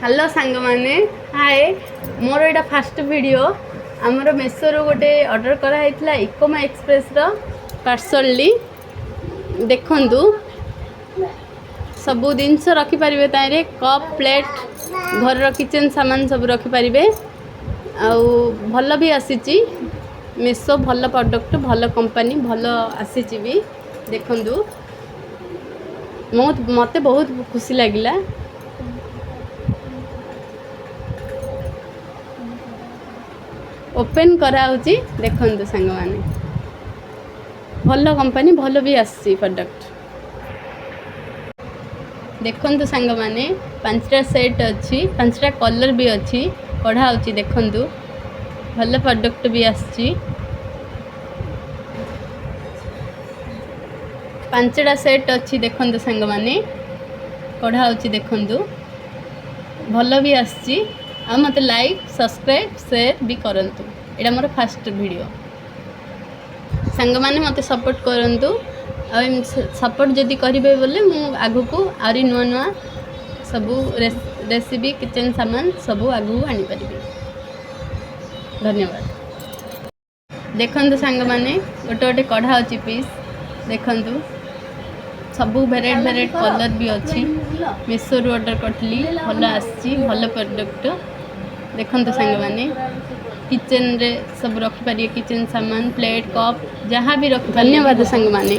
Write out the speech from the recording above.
Hello सांग माने हाय मोर एटा fast video आमर मेसो रो गोटे ऑर्डर करा हैतला इकोमा एक्सप्रेस रो पार्सलली देखंतु सबु जिनस रखि परिबे तारे कप प्लेट घर किचन सामान सब रखि परिबे आउ भल भी आसीची मेसो भल प्रोडक्ट भल कंपनी भल आसीची भी देखंतु मते बहुत खुशी लागिला। ओपन कराउची देखंतु संग माने भल कंपनी भल भी आसी प्रोडक्ट देखंतु संग माने पांचटा सेट अच्छी पांचटा कलर भी अच्छी कढ़ा होची देखंतु भल प्रोडक्ट भी आसी पांचटा सेट अच्छी देखंतु संग माने कढ़ा होची देखंतु भल भी आसी आ मते लाइक सब्सक्राइब शेयर भी करंतु एटा मोर फास्ट वीडियो संग माने मते सपोर्ट करंतु आ सपोर्ट जदी करिवे बोले मु आगु को आरी नुआ नुआ सबु रेसिपी किचन सामान सबु आगु आनी परिबे। धन्यवाद। देखंतु संग माने गोटे गोटे कढ़ा अछि पीस देखंतु सबु वेराइट कलर भी अच्छी मेसो रो ऑर्डर करतली भल आसी भल प्रोडक्ट देखंतु संग माने किचन रे सब रखि पारिए किचन सामान प्लेट कप जहाँ भी रख। धन्यवाद संग माने।